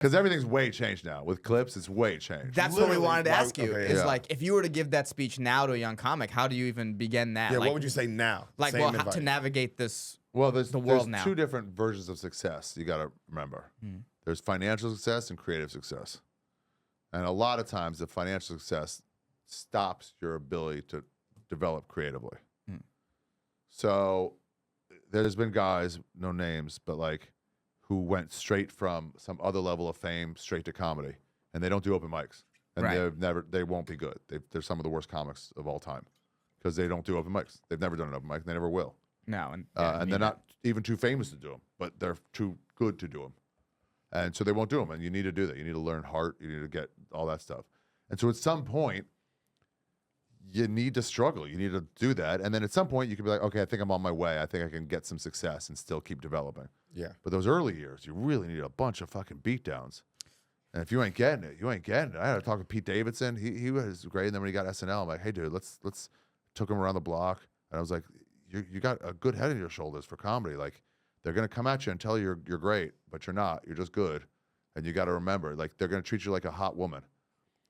Because everything's way changed now. With clips, it's way changed. That's what we wanted to ask you. Okay, Is like, if you were to give that speech now to a young comic, how do you even begin that? Yeah, like, what would you say now? Like, Same well, how advice. to navigate this. Well, there's world now. two different versions of success you got to remember. There's financial success and creative success. And a lot of times the financial success stops your ability to develop creatively. So there's been guys, no names, but like who went straight from some other level of fame straight to comedy, and they don't do open mics. And they won't be good. They're some of the worst comics of all time because they don't do open mics. They've never done an open mic. They never will. No, and they're not even too famous to do them, but they're too good to do them. And so they won't do them. And you need to do that. You need to learn heart. You need to get all that stuff. And so at some point, you need to struggle. You need to do that. And then at some point, you can be like, okay, I think I'm on my way. I think I can get some success and still keep developing. Yeah. But those early years, you really need a bunch of fucking beatdowns. And if you ain't getting it, you ain't getting it. I had to talk to Pete Davidson. He was great. And then when he got SNL, I'm like, hey, dude, let's took him around the block. And I was like, you got a good head on your shoulders for comedy. Like, they're going to come at you and tell you you're great, but you're not. You're just good. And you got to remember, like, they're going to treat you like a hot woman.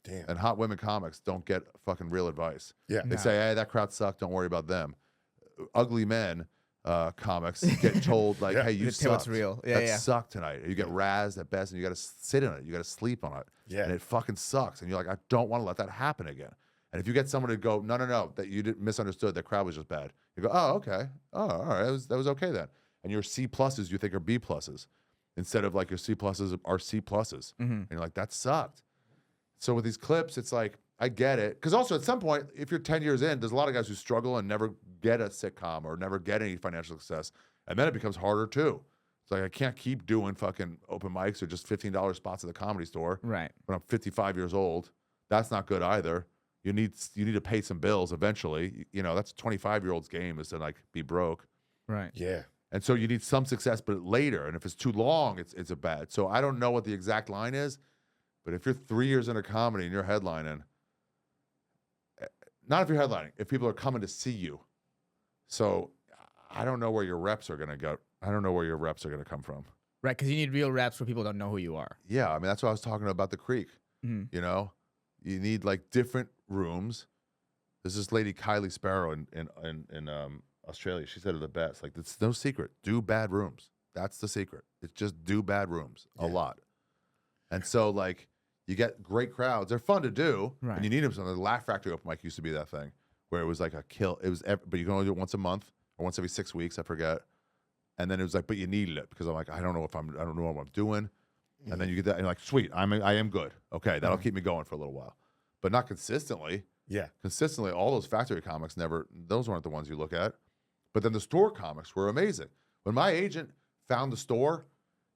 Damn. And hot women comics don't get fucking real advice. Yeah. They say, hey, that crowd sucked. Don't worry about them. Ugly men comics get told, like, hey, you sucked. What's real. Yeah, that sucked tonight. You get razzed at best, and you got to sit in it. You got to sleep on it. Yeah. And it fucking sucks. And you're like, I don't want to let that happen again. And if you get someone to go, no, that you didn't misunderstood, that crowd was just bad. You go, oh, okay. Oh, all right. That was okay then. And your C pluses you think are B pluses instead of like your C pluses are C pluses. And you're like, that sucked. So with these clips, it's like, I get it. Because also at some point, if you're 10 years in, there's a lot of guys who struggle and never get a sitcom or never get any financial success. And then it becomes harder too. It's like, I can't keep doing fucking open mics or just $15 spots at the Comedy Store. Right. When I'm 55 years old. That's not good either. You need to pay some bills eventually. You know, that's a 25-year-old's game is to like be broke. Right. Yeah. And so you need some success, but later. And if it's too long, it's a bad. So I don't know what the exact line is, but if you're 3 years into comedy and you're headlining, not if you're headlining, if people are coming to see you. So I don't know where your reps are going to go. I don't know where your reps are going to come from. Right, because you need real reps where people don't know who you are. Yeah, I mean, that's what I was talking about the Creek. You know, you need like different rooms. There's this lady, Kylie Sparrow in Australia. She said it the best. Like, it's no secret. Do bad rooms. That's the secret. It's just do bad rooms a lot. And so, like, you get great crowds. They're fun to do. Right. And you need them. So the Laugh Factory open mic used to be that thing where it was like a kill. It was, but you can only do it once a month or once every 6 weeks. I forget. And then it was like, but you needed it because I'm like, I don't know what I'm doing. And then you get that, and you're like, sweet, I am good. Okay, that'll keep me going for a little while, but not consistently. Yeah. Consistently, all those factory comics those weren't the ones you look at. But then the store comics were amazing. When my agent found the store,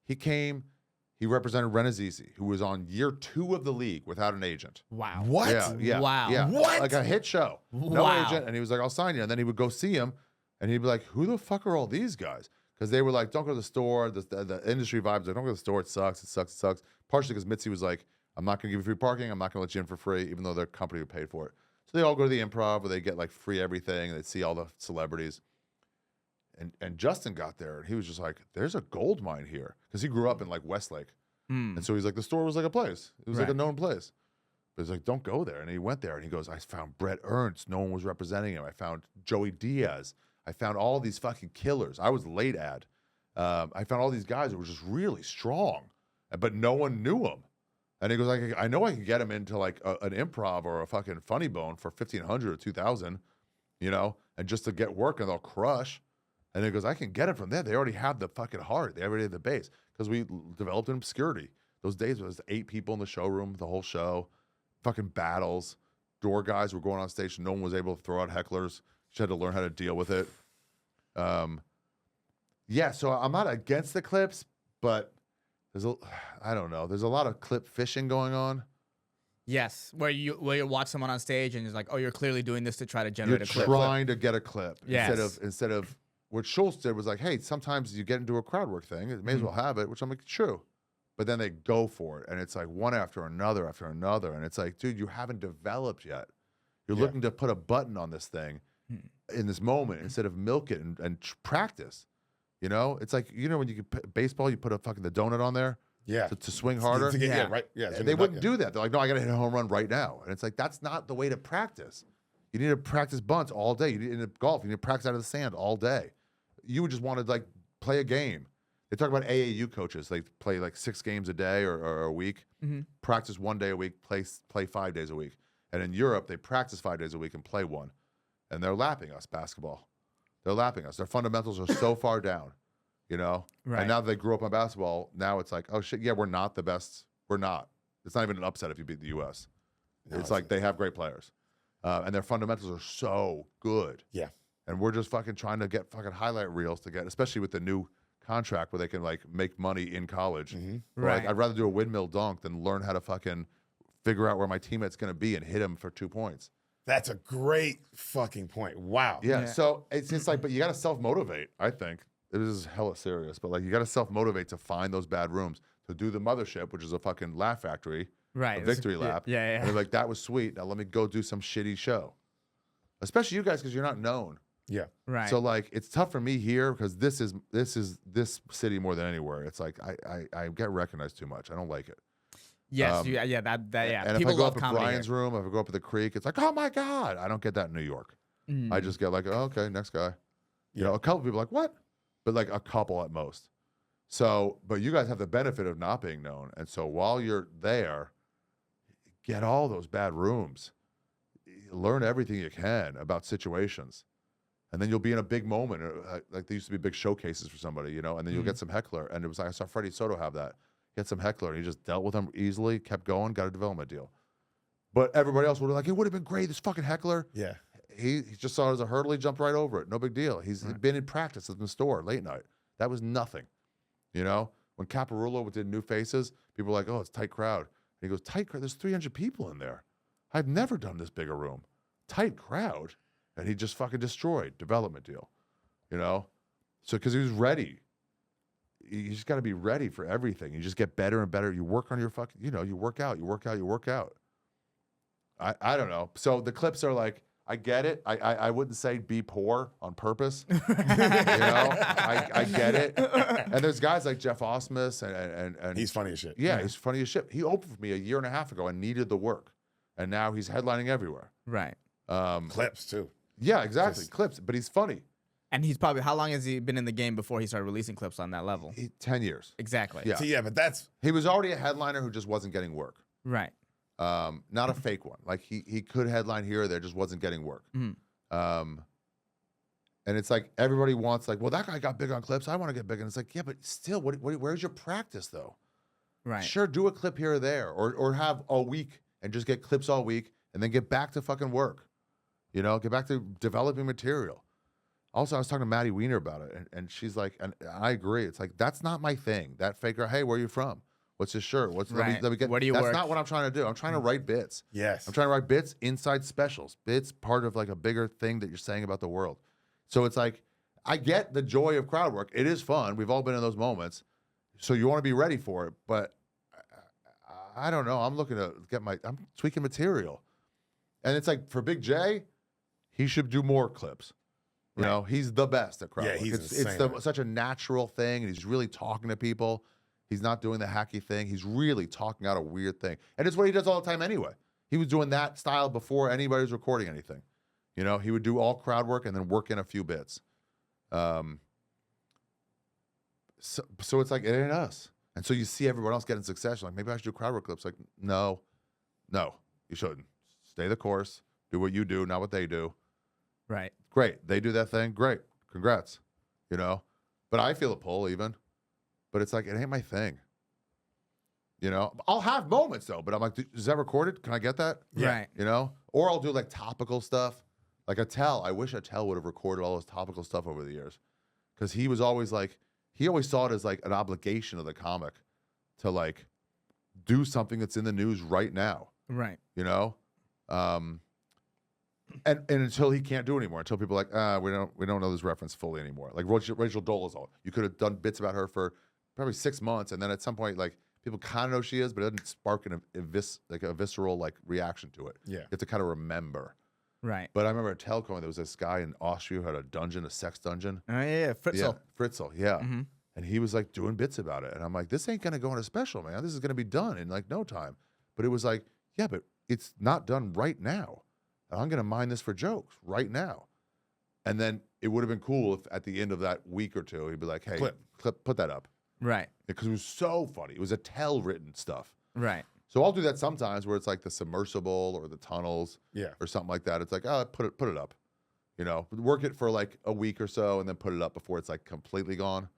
he represented Renazizi, who was on year 2 of the league without an agent. Wow. What? Yeah. Wow. Yeah. What? Like a hit show. No Wow. agent. And he was like, I'll sign you. And then he would go see him, and he'd be like, who the fuck are all these guys? Because they were like, don't go to the store. The industry vibes, like, don't go to the store. It sucks. It sucks. It sucks. Partially because Mitzi was like, I'm not going to give you free parking. I'm not going to let you in for free, even though their company would pay for it. So they all go to the Improv where they get like free everything. And they see all the celebrities. And Justin got there, and he was just like, there's a gold mine here. Because he grew up in like Westlake. And so he's like, the store was like a place. It was like a known place. But he's like, don't go there. And he went there, and he goes, I found Brett Ernst. No one was representing him. I found Joey Diaz. I found all these fucking killers. I was late ad. I found all these guys that were just really strong, but no one knew them. And he goes, I know I can get him into like an Improv or a fucking Funny Bone for $1,500 or $2,000, you know, and just to get work and they'll crush. And he goes, I can get it from there. They already have the fucking heart. They already have the base because we developed in obscurity. Those days was 8 people in the showroom, the whole show, fucking battles. Door guys were going on stage. No one was able to throw out hecklers. She had to learn how to deal with it. Yeah, so I'm not against the clips, but I don't know. There's a lot of clip fishing going on. Yes, where you watch someone on stage and it's like, oh, you're clearly doing this to try to generate a clip. You're trying to get a clip. Yes. Instead of what Schultz did was like, hey, sometimes you get into a crowd work thing. It may as well have it, which I'm like, true. But then they go for it, and it's like one after another, and it's like, dude, you haven't developed yet. You're looking to put a button on this thing in this moment instead of milk it and practice. You know, it's like, you know, when you baseball, you put the donut on there. Yeah. to swing harder. To get, Yeah. right. Yeah. And they wouldn't do that. They're like, no, I got to hit a home run right now. And it's like, that's not the way to practice. You need to practice bunts all day. You need in golf, you need to practice out of the sand all day. You would just want to like play a game. They talk about AAU coaches. They play like 6 games a day or a week, practice 1 day a week, play 5 days a week. And in Europe, they practice 5 days a week and play 1. And they're lapping us basketball. They're lapping us. Their fundamentals are so far down, you know? Right. And now that they grew up on basketball, now it's like, oh shit, yeah, we're not the best. We're not. It's not even an upset if you beat the U.S. No, it's like they have great players. And their fundamentals are so good. Yeah. And we're just fucking trying to get fucking highlight reels to get, especially with the new contract where they can like make money in college. Right. Like, I'd rather do a windmill dunk than learn how to fucking figure out where my teammate's going to be and hit him for 2 points. That's a great fucking point. Wow. Yeah. So it's just like, but you got to self-motivate, I think. This is hella serious, but like you got to self-motivate to find those bad rooms, to do the mothership, which is a fucking laugh factory, Right. a victory lap. Yeah. And they're like, that was sweet. Now let me go do some shitty show. Especially you guys, because you're not known. Yeah. Right. So like it's tough for me here because this this city more than anywhere. It's like I get recognized too much. I don't like it. yes. Yeah. Yeah. And People if I go love up at comedy. Brian's room, if I go up at the creek, it's like, oh my God. I don't get that in New York. I just get like, oh, okay, next guy. You know, a couple people are like, what? But like a couple at most. So, but you guys have the benefit of not being known. And so while you're there, get all those bad rooms. Learn everything you can about situations. And then you'll be in a big moment. Like there used to be big showcases for somebody, you know, and then you'll get some heckler. And it was like, I saw Freddie Soto have that. He had some heckler and he just dealt with them easily, kept going, got a development deal. But everybody else would have like, it would have been great, this fucking heckler. Yeah. He just saw it as a hurdle, he jumped right over it. No big deal. He's been in practice in the store late night. That was nothing. You know? When Caparulo did New Faces, people were like, oh, it's a tight crowd. And he goes, tight crowd? There's 300 people in there. I've never done this big a room. Tight crowd. And he just fucking destroyed. Development deal. You know? So, because he was ready. You just got to be ready for everything. You just get better and better. You work on your fucking, you know, you work out. I don't know. So the clips are like, I get it. I wouldn't say be poor on purpose. You know, I get it. And there's guys like Jeff Osmus and He's funny as shit. Yeah, he's funny as shit. He opened for me a year and a half ago and needed the work. And now he's headlining everywhere. Right. Clips too. Yeah, exactly. Clips, but he's funny. And he's probably, how long has he been in the game before he started releasing clips on that level? 10 years. Exactly. Yeah. So, yeah, but that's He was already a headliner who just wasn't getting work. Right. Not a fake one. Like he could headline here or there, just wasn't getting work. And it's like everybody wants like, well, that guy got big on clips. I want to get big. And it's like, yeah, but still, where's your practice though? Right. Sure, do a clip here or there, or have a week and just get clips all week and then get back to fucking work. You know, get back to developing material. Also, I was talking to Maddie Weiner about it, and she's like, and I agree. It's like, that's not my thing. That faker, hey, where are you from? What's his shirt? Right. Let me get. Where do you that's work? not what I'm trying to do. I'm trying to write bits. yes. I'm trying to write bits inside specials. Bits part of like a bigger thing that you're saying about the world. So it's like, I get the joy of crowd work. It is fun. We've all been in those moments. So you want to be ready for it. But I don't know. I'm looking to I'm tweaking material. And it's like for Big J, he should do more clips. You know, he's the best at crowd Yeah, work. he's It's such a natural thing, and he's really talking to people. He's not doing the hacky thing. He's really talking out a weird thing. And it's what he does all the time anyway. He was doing that style before anybody was recording anything. You know, he would do all crowd work and then work in a few bits. So it's like, it ain't us. And so you see everyone else getting success. Like, maybe I should do crowd work clips. Like, no, you shouldn't. Stay the course. Do what you do, not what they do. Right. Great. They do that thing. Great. Congrats. You know? But I feel a pull even. But it's like, it ain't my thing. You know? I'll have moments though, but I'm like, is that recorded? Can I get that? Yeah. Right. You know? Or I'll do like topical stuff. Like Attell. I wish Attell would have recorded all his topical stuff over the years. Because he was always like, he always saw it as like an obligation of the comic to like do something that's in the news right now. Right. You know? And until he can't do anymore, until people are like, we don't know this reference fully anymore. Like Rachel Dolezal, you could have done bits about her for probably 6 months, and then at some point, like people kind of know she is, but it doesn't spark a visceral like reaction to it. Yeah. You have to kind of remember. Right. But I remember at Telco, there was this guy in Austria who had a sex dungeon. Oh yeah, Fritzl. Yeah, Fritzl, yeah. And he was like doing bits about it. And I'm like, this ain't going to go in a special, man. This is going to be done in like no time. But it was like, yeah, but it's not done right now. And I'm going to mine this for jokes right now. And then it would have been cool if at the end of that week or two, he'd be like, hey, Clip. put that up. Right. Because it was so funny. It was a written stuff. Right. So I'll do that sometimes where it's like the submersible or the tunnels or something like that. It's like, oh, put it up. You know, work it for like a week or so and then put it up before it's like completely gone.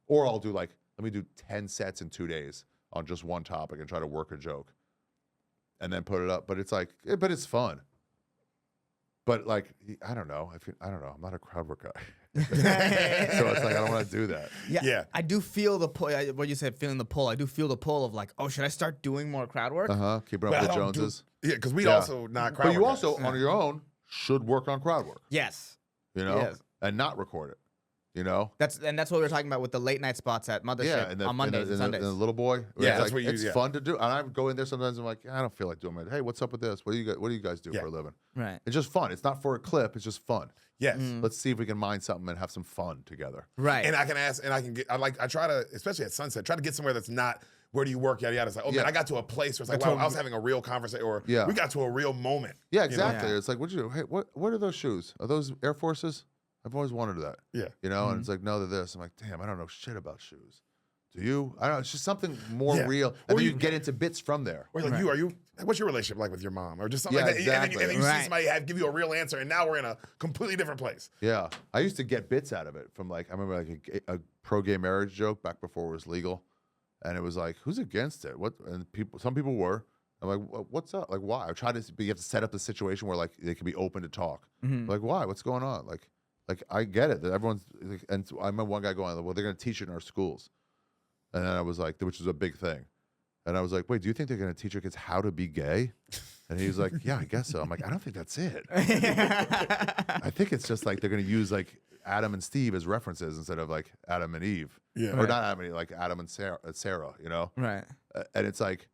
Or I'll do like, let me do 10 sets in 2 days on just one topic and try to work a joke and then put it up. But it's like, but it's fun. But like, I don't know. I don't know. I'm not a crowd work guy. So it's like, I don't want to do that. Yeah. I do feel the pull. What you said, feeling the pull. I do feel the pull of like, oh, should I start doing more crowd work? Keeping up But I with the don't do- Joneses. Yeah, because we also not crowd But you work also, guys. on your own, should work on crowd work, Yes. you know, Yes. and not record it, you know? That's what we were talking about with the late night spots at Mothership and on Mondays and Sundays. and the little boy. Yeah, it's that's what you- it's yeah. fun to do. And I go in there sometimes. I'm like, I don't feel like doing it. Hey, what's up with this? What do you guys do Yeah. for a living? Right. It's just fun. It's not for a clip. It's just fun. Yes. Let's see if we can mine something and have some fun together. Right. And I can ask, and I can get, I try to, especially at Sunset, try to get somewhere that's not, where do you work, yada, yada. It's like, oh, Yeah. man, I got to a place where it's like, wow, I was having a real conversation, or Yeah. we got to a real moment. Yeah, you know? exactly. Yeah. It's like, what'd you do? Hey, what are those shoes? Are those Air Forces? I've always wanted that. Yeah. You know, and it's like, no, they're this. I'm like, damn, I don't know shit about shoes. Do you? I don't know. It's just something more Yeah. real. Or And then you- you get into bits from there. Or like, what's your relationship like with your mom? Or just something Yeah, like that. exactly. And then you Right. see somebody give you a real answer, and now we're in a completely different place. Yeah, I used to get bits out of it from like I remember like a pro gay marriage joke back before it was legal, and it was like, who's against it? What? And some people were. I'm like, what's up? Like, why? I try to. You have to set up the situation where like they can be open to talk. Like, why? What's going on? Like I get it that everyone's. Like, and I remember one guy going, well, they're going to teach it in our schools, and then I was like, which is a big thing, and I was like, wait, do you think they're going to teach your kids how to be gay? And he was like, yeah, I guess so. I'm like, I don't think that's it. I think it's just like they're going to use like Adam and Steve as references instead of like Adam and Eve. Yeah. Or not Adam and Eve, like Adam and Sarah, you know? Right. And it's like,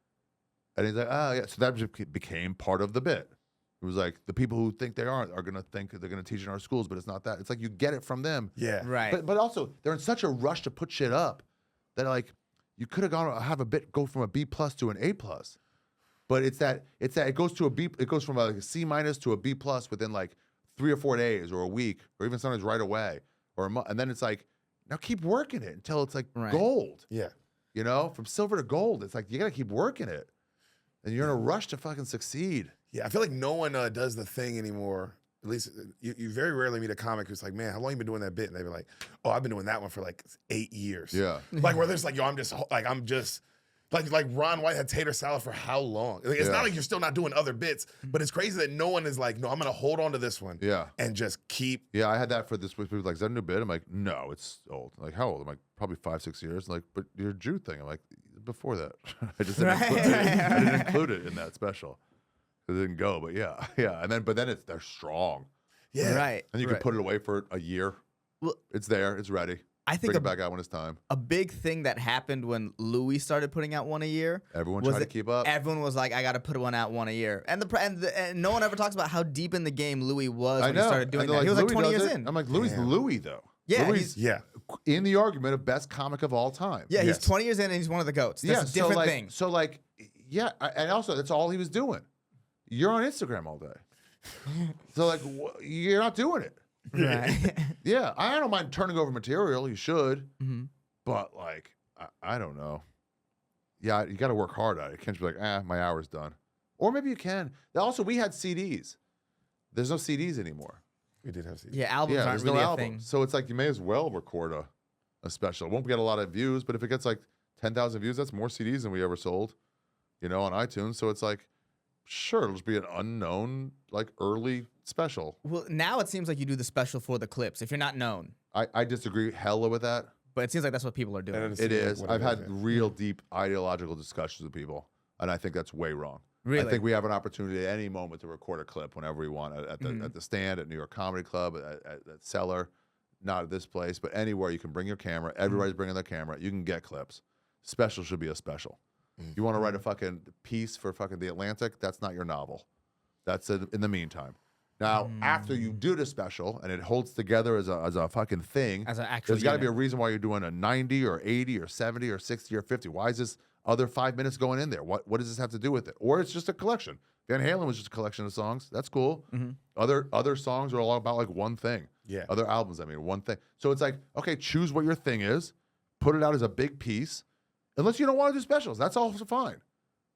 and he's like, oh, yeah. So that just became part of the bit. It was like the people who think they aren't are going to think they're going to teach in our schools, but it's not that. It's like you get it from them. Yeah. Right. But also, they're in such a rush to put shit up that like you could have gone have a bit go from a B+ to an A+. But it's that it goes to a B. It goes from like a C- to a B+ within like 3 or 4 days or a week or even sometimes right away or a month. And then it's like, now keep working it until it's like Right. gold. Yeah. You know, from silver to gold. It's like you got to keep working it, and you're in a rush to fucking succeed. Yeah. I feel like no one does the thing anymore. At least you very rarely meet a comic who's like, man, how long you been doing that bit? And they be like, oh, I've been doing that one for like 8 years. Yeah. Like where there's like, yo, I'm just like Ron White had tater salad for how long? Like, it's Yeah. not like you're still not doing other bits, but it's crazy that no one is like, no, I'm gonna hold on to this one. Yeah. And just keep. Yeah, I had that for this. People like, is that a new bit? I'm like, no, it's old. Like, how old? I'm like, probably 5-6 years. Like, but your Jew thing. I'm like, before that. I just didn't, Right. I didn't include it in that special. It didn't go, but yeah. And then they're strong. Yeah. Right. And you right. can put it away for a year. Well, It's there. It's ready. I think Bring it back out when it's time. a big thing that happened when Louis started putting out one a year. Everyone was tried to that keep up. Everyone was like, I got to put one out one a year. And and no one ever talks about how deep in the game Louis was I when know. he started doing And that. He was like Louis 20 does years it. in. I'm like, Louis, Damn. Louis though. Yeah, Louis he's- Yeah. in the argument of best comic of all time. Yeah, he's Yes. 20 years in and he's one of the GOATs. That's a different so like, thing. So like, yeah, and also that's all he was doing. You're on Instagram all day, so like, you're not doing it. Right. Yeah, I don't mind turning over material. You should, Mhm. but like, I don't know. Yeah, you got to work hard at it. You can't just be like, my hour's done. Or maybe you can. Also, we had CDs. There's no CDs anymore. We did have CDs. Yeah, albums Yeah, aren't there's really no a album. thing. So it's like you may as well record a special. It won't get a lot of views, but if it gets like 10,000 views, that's more CDs than we ever sold, you know, on iTunes. So it's like, sure, it'll just be an unknown, like early special. Well, now it seems like you do the special for the clips if you're not known. I disagree hella with that. But it seems like that's what people are doing. And It is. what I've had is, real deep ideological discussions with people, and I think that's way wrong. Really? I think we have an opportunity at any moment to record a clip whenever we want at the stand, at New York Comedy Club, at Cellar, not at this place, but anywhere you can bring your camera. Everybody's bringing their camera. You can get clips. Special should be a special. You want to write a fucking piece for fucking The Atlantic? That's not your novel. That's in the meantime. Now, after you do the special and it holds together as a fucking thing, As an actual there's got to be a unit. reason why you're doing a 90 or 80 or 70 or 60 or 50. Why is this other 5 minutes going in there? What does this have to do with it? Or it's just a collection. Van Halen was just a collection of songs. That's cool. Other songs are all about like one thing. Yeah. Other albums, I mean, one thing. So it's like, okay, choose what your thing is, put it out as a big piece. Unless you don't want to do specials, that's also fine.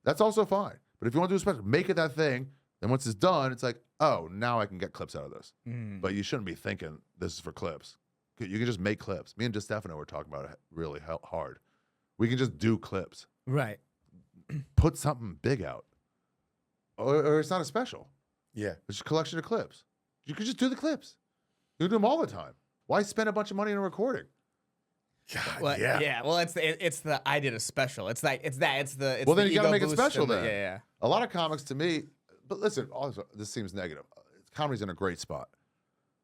That's also fine. But if you want to do a special, make it that thing. Then once it's done, it's like, oh, now I can get clips out of this. But you shouldn't be thinking this is for clips. You can just make clips. Me and DeStefano were talking about it really hard. We can just do clips. Right. Put something big out. Or it's not a special. Yeah. It's just a collection of clips. You can just do the clips. You can do them all the time. Why spend a bunch of money on a recording? God, Well, yeah. Well, it's the I did a special. It's the Well, then the you gotta ego make it boost special and the- then. Yeah. A lot of comics to me, but listen, also, this seems negative. Comedy's in a great spot.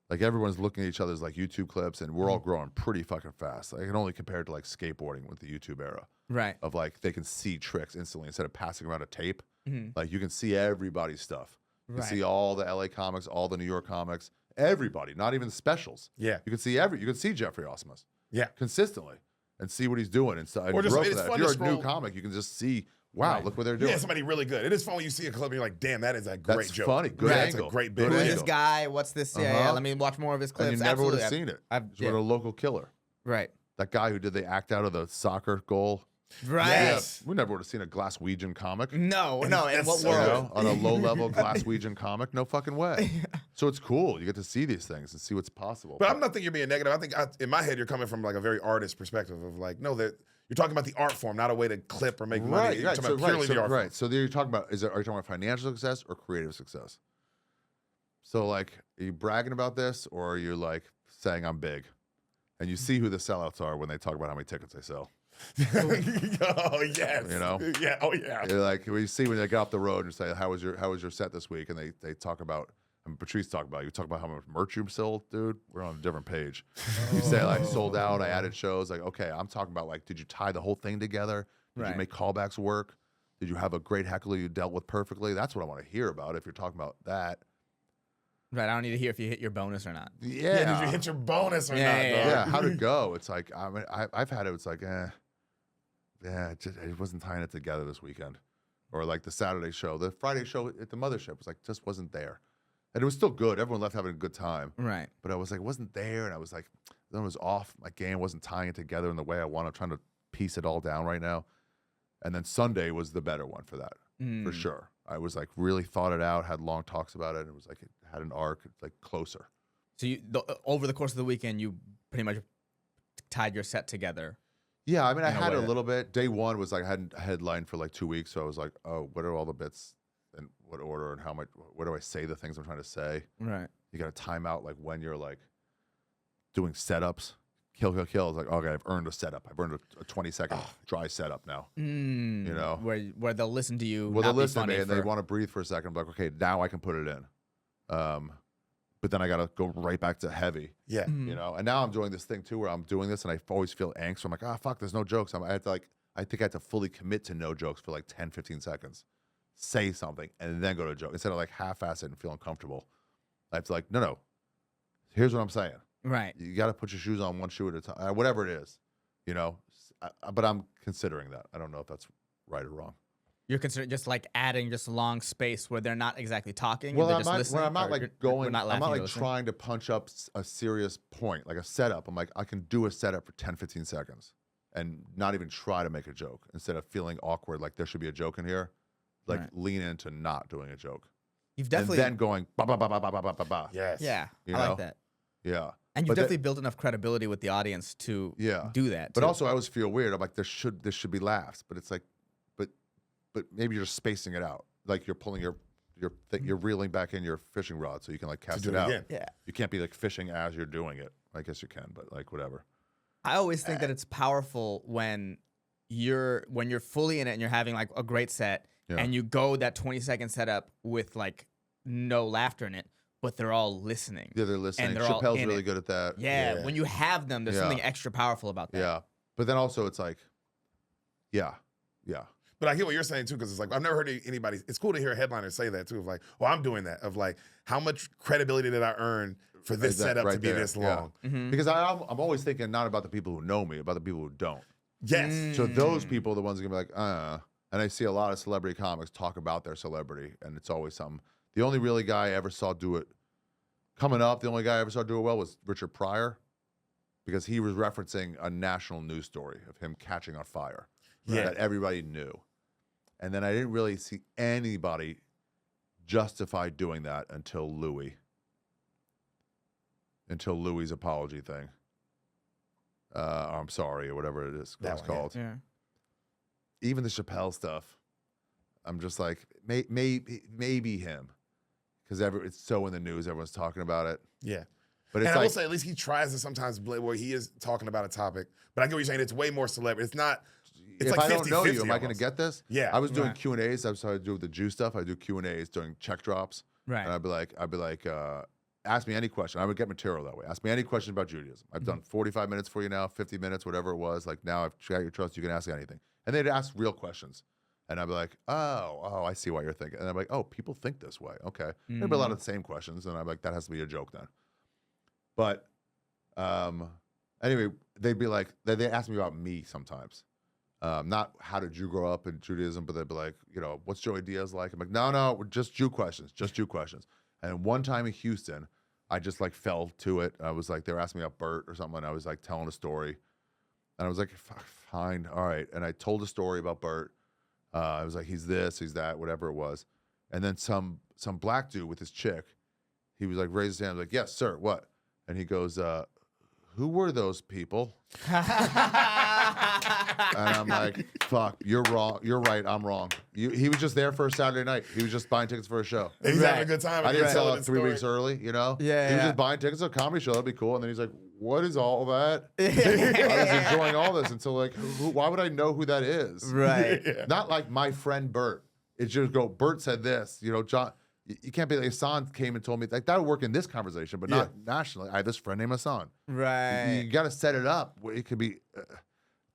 Like everyone's looking at each other's like YouTube clips, and we're all growing pretty fucking fast. Like, I can only compare it to like skateboarding with the YouTube era Right. of like they can see tricks instantly instead of passing around a tape. Like you can see everybody's stuff. You can Right. see all the LA comics, all the New York comics, everybody, not even the specials. Yeah. You can see Jeffrey Osmus Yeah. consistently and see what he's doing and, Or just- grow it's for that. fun If to you're a new scroll- comic, you can just see, wow, look what they're doing. Yeah, somebody really good. It is fun when you see a clip and you're like, damn, that is a great That's joke. funny. Good Right. angle. That's a great Good bit. Who is angle. this guy? What's this? Yeah, Uh-huh. Let me watch more of his clips. And you never would have Absolutely. seen it. I've- Just with a local killer. Right. That guy who did the act out of the soccer goal. Right. Yes. We never would have seen a Glaswegian comic. No. In That's what so You world? know, on a low-level Glaswegian comic, no fucking way. So it's cool. You get to see these things and see what's possible. But I'm not thinking you're being negative. I think in my head, you're coming from like a very artist perspective of like, no, that you're talking about the art form, not a way to clip or make money. You're talking about purely the art form. So you're talking about, are you talking about financial success or creative success? So like, are you bragging about this or are you like saying I'm big? And you see who the sellouts are when they talk about how many tickets they sell. Oh yes. You know? Yeah. Oh yeah. You're like, we see when they get off the road and say, how was your set this week? And they talk about, and Patrice talk about, you talk about how much merch you sold, dude. We're on a different page. You say like sold out, I added shows. Like, okay, I'm talking about like, did you tie the whole thing together? Did you Right. make callbacks work? Did you have a great heckler you dealt with perfectly? That's what I want to hear about if you're talking about that. Right. I don't need to hear if you hit your bonus or not. Yeah. Did you hit your bonus or Yeah, not? yeah, dog? Yeah, how'd it go? It's like, I mean, I've had it. It's like, it wasn't tying it together this weekend. Or like the Saturday show, the Friday show at the mothership was like, just wasn't there. And it was still good. Everyone left having a good time. Right. But I was like, it wasn't there. And I was like, then it was off. My game wasn't tying it together in the way I want. I'm trying to piece it all down right now. And then Sunday was the better one for that, for sure. I was like, really thought it out, had long talks about it. It was like, it had an arc, like closer. So over the course of the weekend, you pretty much tied your set together. Yeah, I mean, I In a had way a that- little bit. Day one was like I hadn't headlined for like 2 weeks, so I was like, oh, what are all the bits and what order and how much? Where do I say the things I'm trying to say? Right. You got to time out like when you're like doing setups. Kill. I was like, okay, I've earned a setup. I've earned a 20-second dry setup now. You know, Where they'll listen to you. well, not they be listen to funny me and they for- want to breathe for a second. I'm like, okay, now I can put it in. But then I got to go right back to heavy. Yeah. You know, and now I'm doing this thing too where I'm doing this and I always feel angst. I'm like, ah, fuck, there's no jokes. I think I had to fully commit to no jokes for like 10, 15 seconds. Say something and then go to a joke instead of like half-ass it and feel uncomfortable. I have to like, no. Here's what I'm saying. Right. You got to put your shoes on one shoe at a time, whatever it is, you know. But I'm considering that. I don't know if that's right or wrong. You're considering just like adding just long space where they're not exactly talking. Well, they're I'm just not, listening, when I'm not or like you're going, not I'm laughing, not you're like listening? trying to punch up a serious point, like a setup. I'm like, I can do a setup for 10, 15 seconds and not even try to make a joke instead of feeling awkward, like there should be a joke in here. Like Right. lean into not doing a joke. You've definitely. And then going, ba ba ba ba ba ba ba ba ba. Yes. Yeah. You I know? like that. Yeah. And you've But that- definitely built enough credibility with the audience to Yeah. do that. But too. also, I always feel weird. I'm like, there should be laughs, but it's like, but maybe you're just spacing it out. Like you're pulling you're reeling back in your fishing rod so you can like cast do it it out. again. Yeah. You can't be like fishing as you're doing it. I guess you can, but like whatever. I always think that it's powerful when you're fully in it and you're having like a great set Yeah. and you go that 20-second setup with like no laughter in it, but they're all listening. Yeah, they're listening. they're all Chappelle's in really it. good at that. Yeah, Yeah. when you have them, there's Yeah. something extra powerful about that. Yeah. But then also it's like, yeah. But I get what you're saying too, because it's like I've never heard anybody. It's cool to hear a headliner say that too, of like, "Oh, I'm doing that." Of like, how much credibility did I earn for this setup to be this long? Because I'm always thinking not about the people who know me, about the people who don't. Yes. So those people are the ones that are gonna be like, And I see a lot of celebrity comics talk about their celebrity, and it's always something. The only really guy I ever saw do it coming up, the only guy I ever saw do it well was Richard Pryor, because he was referencing a national news story of him catching on fire that everybody knew. And then I didn't really see anybody justify doing that until Louis' apology thing. I'm sorry, or whatever it is that's called. Yeah. Even the Chappelle stuff, I'm just like, maybe him, because it's so in the news, everyone's talking about it. Yeah. But it's And like, I will say, at least he tries to sometimes where he is talking about a topic. But I get what you're saying. It's way more celebrity. It's not. It's if like I don't know you, am I going to almost. get this? Yeah. I was doing Right. Q&As. That's how I do the Jew stuff. I do Q&As during check drops. Right. And I'd be like, ask me any question. I would get material that way. Ask me any question about Judaism. I've done 45 minutes for you now, 50 minutes, whatever it was. Like, now I've got your trust. You can ask anything. And they'd ask real questions. And I'd be like, oh, I see what you're thinking. And I'm like, oh, people think this way. Okay. There'd be a lot of the same questions. And I'm like, that has to be a joke then. But anyway, they'd be like, they ask me about me sometimes. Not how did you grow up in Judaism, but they'd be like, what's Joey Diaz like? I'm like, no, just Jew questions, And one time in Houston, I just like fell to it. I was like, they were asking me about Bert or something. And I was like telling a story. And I was like, fine, all right. And I told a story about Bert. I was like, he's this, he's that, whatever it was. And then some black dude with his chick, he was like, raised his hand, I was like, yes, sir, what? And he goes, who were those people? And I'm like, fuck, you're wrong. You're right, I'm wrong. He was just there for a Saturday night. He was just buying tickets for a show. He's having a good time. I didn't sell it it 3 weeks early, Yeah, He was just buying tickets to a comedy show. That'd be cool. And then he's like, what is all that? I was enjoying all this until like, why would I know who that is? Right. Not like my friend Bert. It's just Bert said this, John. You can't be like, Ehsan came and told me, like, that would work in this conversation, but not nationally. I have this friend named Ehsan. Right. You got to set it up where it could be,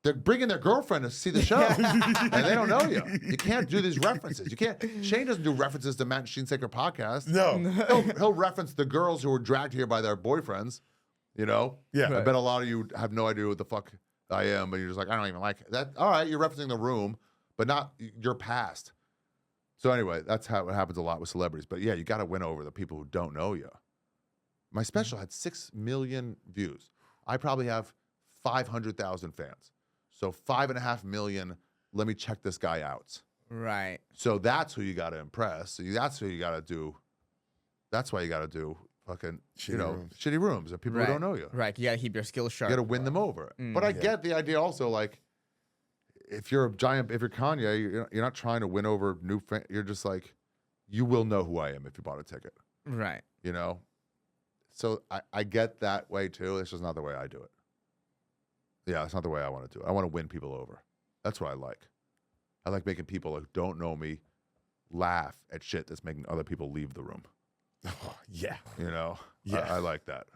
they're bringing their girlfriend to see the show, and they don't know you. You can't do these references. You can't, Shane doesn't do references to Matt and Sheen Saker podcast. No. He'll reference the girls who were dragged here by their boyfriends, Yeah. I bet a lot of you have no idea what the fuck I am, but you're just like, I don't even like it. That, all right, you're referencing the room, but not your past. So anyway, that's how it happens a lot with celebrities. But yeah, you got to win over the people who don't know you. My special had 6 million views. I probably have 500,000 fans. So 5.5 million, let me check this guy out. Right. So that's who you got to impress. So that's who you got to do. That's why you got to do fucking, shitty rooms of people who don't know you. Right. You got to keep your skills sharp. You got to win them over. But I get the idea also, like, if you're Kanye, you're not trying to win over new fans. You're just like, you will know who I am if you bought a ticket. Right. So I get that way too. It's just not the way I do it. Yeah, it's not the way I want to do it. I want to win people over. That's what I like. I like making people who don't know me laugh at shit that's making other people leave the room. Oh, yeah. Yeah. I like that.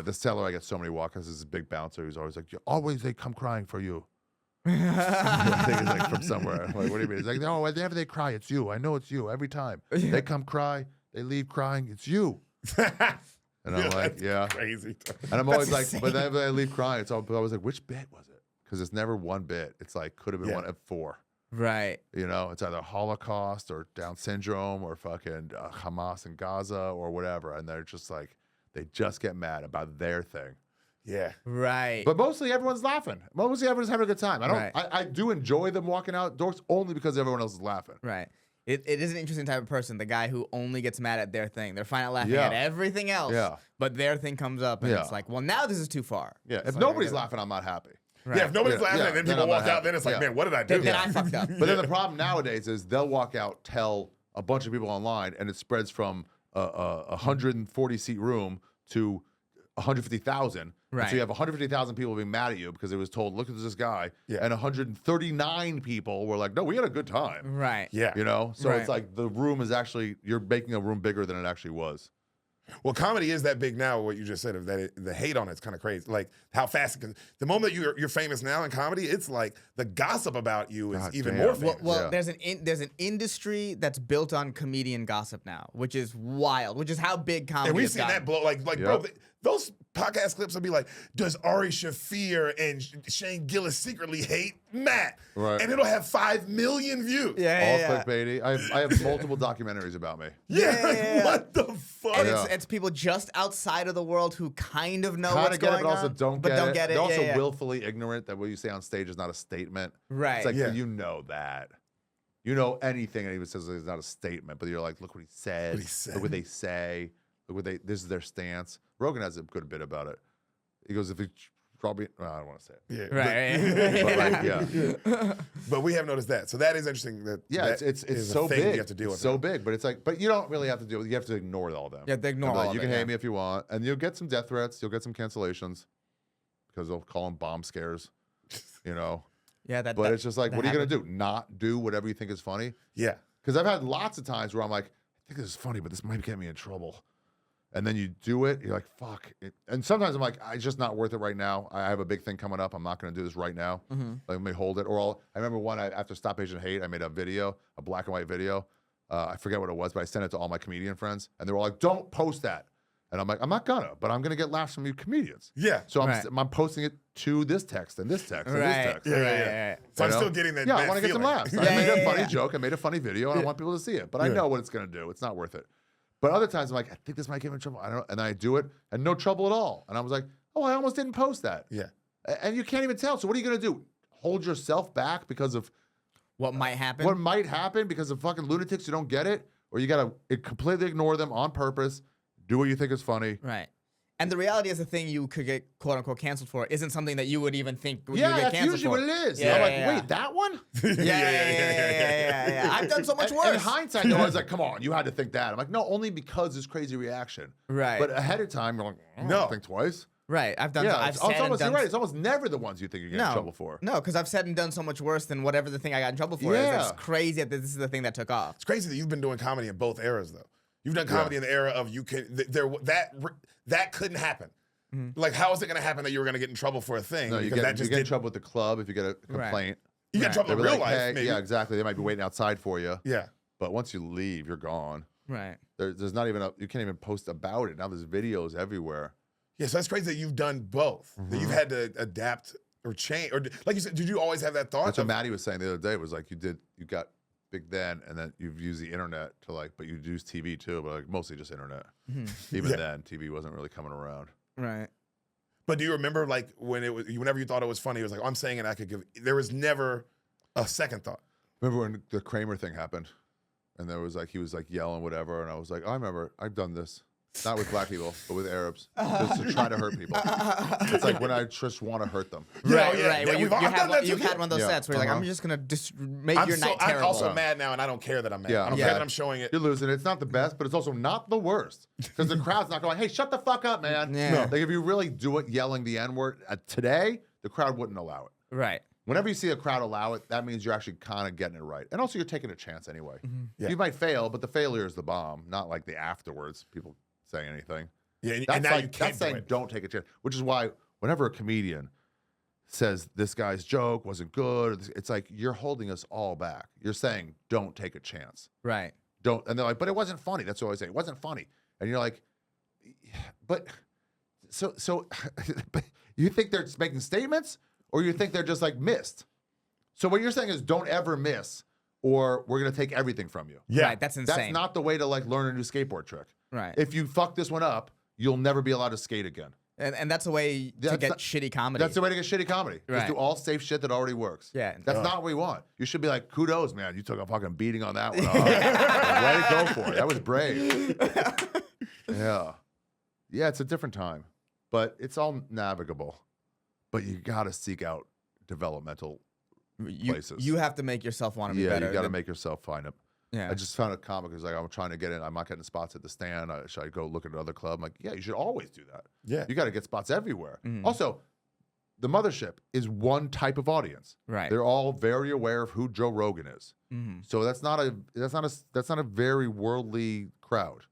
This seller, I get so many walk-ins. This is a big bouncer who's always like, always they come crying for you. I think it's like from somewhere. I'm like, what do you mean? He's like, no, whenever they cry, it's you. I know it's you every time. They come cry, they leave crying, it's you. And I'm like, yeah. Crazy. And I'm always like, but then I leave crying. It's always like, which bit was it? Because it's never one bit. It's like, could have been one at 4. Right. It's either Holocaust or Down syndrome or fucking Hamas in Gaza or whatever. And they're just like, they just get mad about their thing. Yeah. Right. But mostly everyone's laughing. Mostly everyone's having a good time. Right. I do enjoy them walking outdoors only because everyone else is laughing. Right. It is an interesting type of person, the guy who only gets mad at their thing. They're fine at laughing at everything else, but their thing comes up, and it's like, well, now this is too far. Yeah, It's if like, nobody's laughing, I'm not happy. Right. Yeah, if nobody's laughing and then people I'm not walk out, happy. then it's like, man, what did I do? Then I fucked up. But then the problem nowadays is they'll walk out, tell a bunch of people online, and it spreads from a 140-seat room to 150,000. Right. So you have 150,000 people being mad at you because it was told, look at this guy. Yeah. And 139 people were like, no, we had a good time. Right. Yeah. So Right. it's like the room is actually, you're making a room bigger than it actually was. Well, comedy is that big now. What you just said of that, the hate on it's kind of crazy. Like how fast it can. The moment that you're famous now in comedy, it's like the gossip about you is even more famous. Well, there's an industry that's built on comedian gossip now, which is wild. Which is how big comedy. And we've has seen gotten. that blow. Like bro, those podcast clips will be like, does Ari Shaffir and Shane Gillis secretly hate Matt? Right. And it'll have 5 million views. All clickbaity. I have multiple documentaries about me. What the fuck? And it's people just outside of the world who kind of know what's get going it, but also on, don't but get don't it. get it. They're also willfully ignorant that what you say on stage is not a statement. Right. It's like, you know that. You know anything anyone says is not a statement, but you're like, look what he said. Look what they say. Look what this is their stance. Rogan has a good bit about it. He goes, if he probably, I don't want to say it. Right. But like, But we have noticed that. So that is interesting. It's so big. You have to deal with so big, but it's like, but you don't really have to deal with it. You have to ignore all of them. Yeah, they ignore all of it. You can hate me if you want, and you'll get some death threats. You'll get some cancellations because they'll call them bomb scares. You know. But it's just like, what are you gonna do? Not do whatever you think is funny? Yeah. Because I've had lots of times where I'm like, I think this is funny, but this might get me in trouble. And then you do it, you're like, fuck it. And sometimes I'm like, it's just not worth it right now. I have a big thing coming up. I'm not going to do this right now. Like, let me hold it. Or I remember after Stop Asian Hate, I made a video, a black and white video. I forget what it was, but I sent it to all my comedian friends. And they were all like, don't post that. And I'm like, I'm not gonna, but I'm going to get laughs from you comedians. Yeah. So I'm posting it to this text and this text and this text. Yeah. So I'm still getting that. Yeah, I want to get some laughs. I made a funny joke. I made a funny video, and I want people to see it. But I know what it's going to do. It's not worth it. But other times I'm like, I think this might get me in trouble. I don't know. And I do it, and no trouble at all. And I was like, oh, I almost didn't post that. Yeah. And you can't even tell. So what are you going to do? Hold yourself back because of what might happen? What might happen because of fucking lunatics who don't get it? Or you got to completely ignore them on purpose, do what you think is funny. Right. And the reality is the thing you could get quote unquote canceled for isn't something that you would even think you would get canceled for. Yeah, that's usually what it is. I'm like, wait, that one? Yeah. I've done so much worse. In hindsight, though, I was like, come on, you had to think that. I'm like, no, only because this crazy reaction. Right. But ahead of time, you're like, no, think twice. Right. I've done. Yeah, I've said and done. You're right. It's almost never the ones you think you're getting in trouble for. No, because I've said and done so much worse than whatever the thing I got in trouble for is. It's crazy that this is the thing that took off. It's crazy that you've been doing comedy in both eras, though. You've done comedy in the era of that couldn't happen. Like, how is it going to happen that you were going to get in trouble for a thing? No, you get in trouble with the club if you get a complaint. Right. You get in trouble in real life, hey, maybe. Yeah, exactly. They might be waiting outside for you. Yeah. But once you leave, you're gone. Right. There's not even you can't even post about it. Now there's videos everywhere. Yeah, so that's crazy that you've done both. That you've had to adapt or change. Or like you said, did you always have that thought? That's what Maddie was saying the other day. It was like you got big then, and then you've used the internet to but you'd use TV too, but like mostly just internet. Even then, TV wasn't really coming around. Right. But do you remember like whenever you thought it was funny, it was like, I'm saying it, I could give. There was never a second thought. Remember when the Kramer thing happened, and there was he was yelling whatever, and I was like, I remember, I've done this. Not with black people, but with Arabs, just to try to hurt people. It's like when I just want to hurt them. Right. Well, you've had one of those sets where you're like, I'm just gonna make your night terrible. I'm also mad now, and I don't care that I'm mad. I don't care that I'm showing it. You're losing. It's not the best, but it's also not the worst because the crowd's not going, hey, shut the fuck up, man. Yeah. Like if you really do it, yelling the N-word today, the crowd wouldn't allow it. Right. Whenever you see a crowd allow it, that means you're actually kind of getting it right. And also you're taking a chance anyway. Yeah. You might fail, but the failure is the bomb, not like the afterwards, people saying anything. Yeah, and now you can't do it. Don't take a chance, which is why whenever a comedian says this guy's joke wasn't good, it's like you're holding us all back. You're saying don't take a chance. Right. Don't, and they're like, but it wasn't funny. That's what I say. It wasn't funny, and you're like, but so but you think they're making statements, or you think they're just missed? So what you're saying is don't ever miss, or we're gonna take everything from you. Yeah, right, that's insane. That's not the way to learn a new skateboard trick. Right. If you fuck this one up, you'll never be allowed to skate again. And that's the way to get shitty comedy. That's the way to get shitty comedy. Right. Just do all safe shit that already works. Yeah. That's not what we want. You should be like, kudos, man. You took a fucking beating on that one. Way to go for it. That was brave. Yeah. Yeah, it's a different time. But it's all navigable. But you got to seek out developmental places. You have to make yourself want to be better. Yeah, you got to make yourself find it. Yeah. I just found a comic who's like, I'm trying to get in. I'm not getting spots at the stand. Should I go look at another club? I'm like, yeah, you should always do that. Yeah. You got to get spots everywhere. Also, the mothership is one type of audience. Right. They're all very aware of who Joe Rogan is. So that's not a very worldly crowd.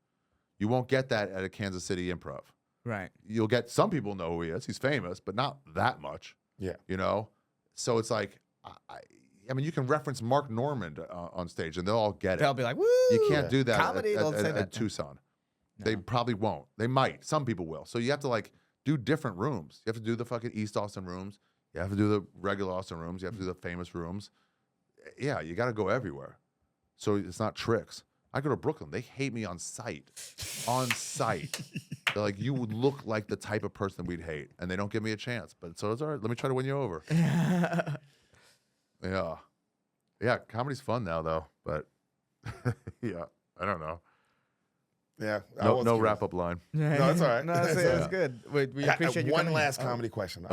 You won't get that at a Kansas City Improv. Right. You'll get some people know who he is. He's famous, but not that much. Yeah. You know? So it's like, I mean, you can reference Mark Normand on stage and they'll all get it. They'll be like, woo! You can't do that Comedy, they'll say at that. Tucson. No. They probably won't. They might. Some people will. So you have to like do different rooms. You have to do the fucking East Austin rooms. You have to do the regular Austin rooms. You have to do the famous rooms. Yeah, you got to go everywhere. So it's not tricks. I go to Brooklyn. They hate me on sight. On sight. They're like, you would look like the type of person we'd hate. And they don't give me a chance. But so it's all right. Let me try to win you over. Yeah. Yeah, comedy's fun now, though. But, yeah, I don't know. Yeah. No wrap-up line. No, that's all right. No, that's good. We appreciate you One coming. last comedy question.